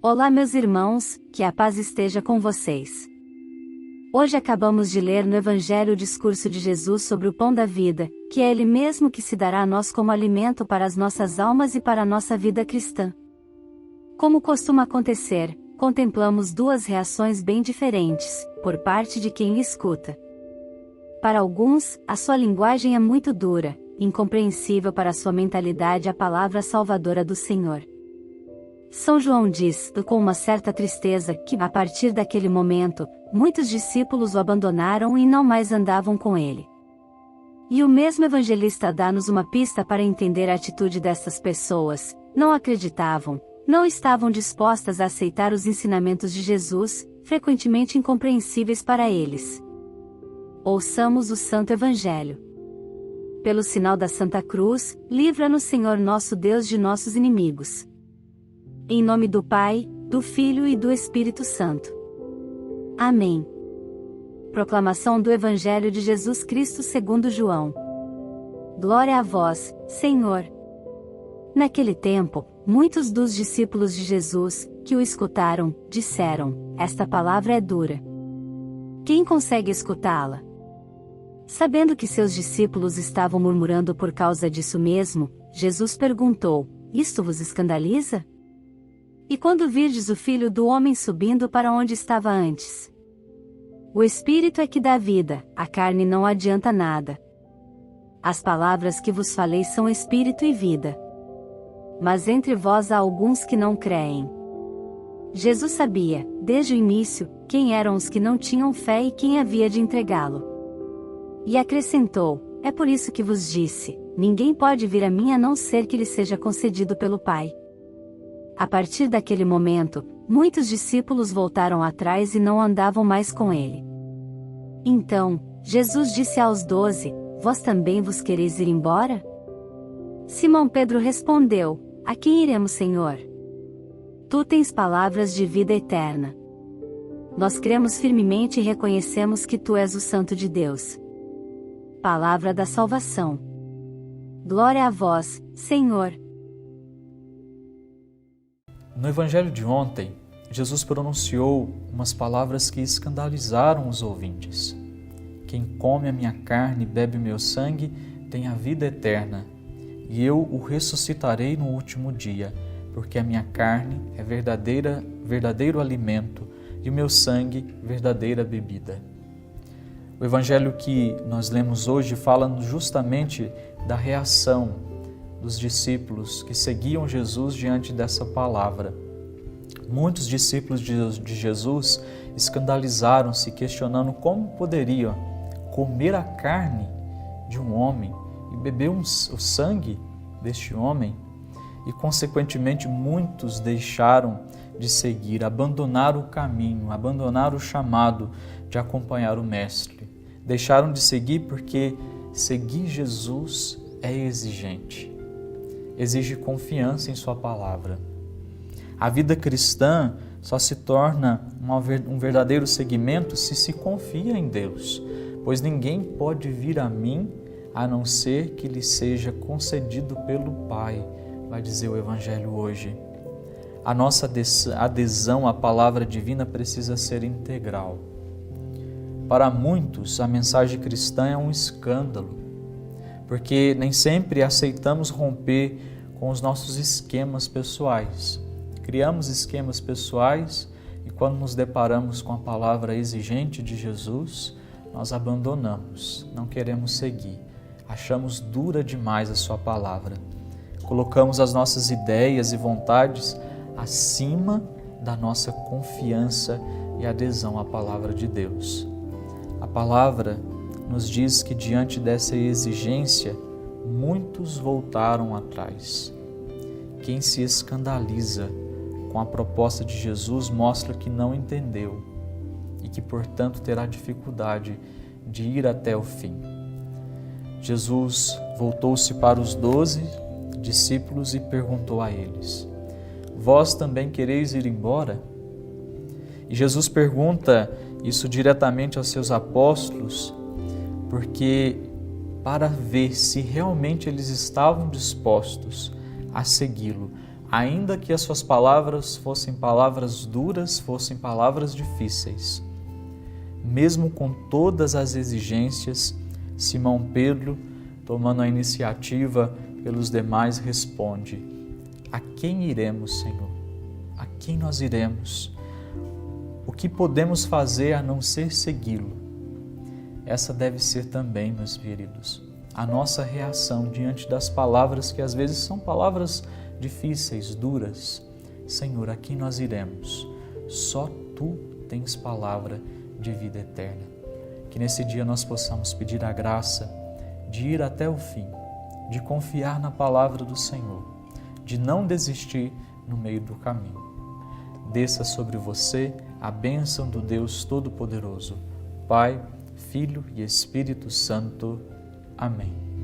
Olá, meus irmãos, que a paz esteja com vocês. Hoje acabamos de ler no Evangelho o discurso de Jesus sobre o pão da vida, que é Ele mesmo que se dará a nós como alimento para as nossas almas e para a nossa vida cristã. Como costuma acontecer, contemplamos duas reações bem diferentes, por parte de quem escuta. Para alguns, a sua linguagem é muito dura, incompreensível para a sua mentalidade a palavra salvadora do Senhor. São João diz, com uma certa tristeza, que, a partir daquele momento, muitos discípulos o abandonaram e não mais andavam com ele. E o mesmo evangelista dá-nos uma pista para entender a atitude dessas pessoas: não acreditavam, não estavam dispostas a aceitar os ensinamentos de Jesus, frequentemente incompreensíveis para eles. Ouçamos o Santo Evangelho. Pelo sinal da Santa Cruz, livra-nos, Senhor nosso Deus, de nossos inimigos. Em nome do Pai, do Filho e do Espírito Santo. Amém. Proclamação do Evangelho de Jesus Cristo segundo João. Glória a vós, Senhor. Naquele tempo, muitos dos discípulos de Jesus, que o escutaram, disseram: esta palavra é dura. Quem consegue escutá-la? Sabendo que seus discípulos estavam murmurando por causa disso mesmo, Jesus perguntou: isto vos escandaliza? E quando virdes o Filho do Homem subindo para onde estava antes? O Espírito é que dá vida, a carne não adianta nada. As palavras que vos falei são Espírito e vida. Mas entre vós há alguns que não creem. Jesus sabia, desde o início, quem eram os que não tinham fé e quem havia de entregá-lo. E acrescentou: é por isso que vos disse, ninguém pode vir a mim a não ser que lhe seja concedido pelo Pai. A partir daquele momento, muitos discípulos voltaram atrás e não andavam mais com ele. Então, Jesus disse aos 12: vós também vos quereis ir embora? Simão Pedro respondeu: a quem iremos, Senhor? Tu tens palavras de vida eterna. Nós cremos firmemente e reconhecemos que tu és o Santo de Deus. Palavra da salvação. Glória a vós, Senhor. No Evangelho de ontem, Jesus pronunciou umas palavras que escandalizaram os ouvintes. Quem come a minha carne e bebe o meu sangue tem a vida eterna, e eu o ressuscitarei no último dia, porque a minha carne é verdadeiro alimento e o meu sangue verdadeira bebida. O Evangelho que nós lemos hoje fala justamente da reação dos discípulos que seguiam Jesus diante dessa palavra. Muitos discípulos de Jesus escandalizaram-se, questionando como poderiam comer a carne de um homem e beber o sangue deste homem, e consequentemente muitos deixaram de seguir, abandonaram o caminho, abandonaram o chamado de acompanhar o Mestre. Deixaram de seguir porque seguir Jesus é exigente. Exige confiança em sua palavra. A vida cristã só se torna um verdadeiro seguimento se confia em Deus, pois ninguém pode vir a mim a não ser que lhe seja concedido pelo Pai, vai dizer o Evangelho hoje. A nossa adesão à palavra divina precisa ser integral. Para muitos, a mensagem cristã é um escândalo, porque nem sempre aceitamos romper com os nossos esquemas pessoais. Criamos esquemas pessoais e quando nos deparamos com a palavra exigente de Jesus, nós abandonamos, não queremos seguir. Achamos dura demais a sua palavra. Colocamos as nossas ideias e vontades acima da nossa confiança e adesão à palavra de Deus. A palavra nos diz que diante dessa exigência, muitos voltaram atrás. Quem se escandaliza com a proposta de Jesus mostra que não entendeu e que, portanto, terá dificuldade de ir até o fim. Jesus voltou-se para os 12 discípulos e perguntou a eles: vós também quereis ir embora? E Jesus pergunta isso diretamente aos seus apóstolos, porque para ver se realmente eles estavam dispostos a segui-lo, ainda que as suas palavras fossem palavras duras, fossem palavras difíceis. Mesmo com todas as exigências, Simão Pedro, tomando a iniciativa pelos demais, responde: a quem iremos, Senhor? A quem nós iremos? O que podemos fazer a não ser segui-lo? Essa deve ser também, meus queridos, a nossa reação diante das palavras que às vezes são palavras difíceis, duras. Senhor, a quem nós iremos? Só Tu tens palavra de vida eterna. Que nesse dia nós possamos pedir a graça de ir até o fim, de confiar na palavra do Senhor, de não desistir no meio do caminho. Desça sobre você a bênção do Deus Todo-Poderoso, Pai, Filho e Espírito Santo. Amém.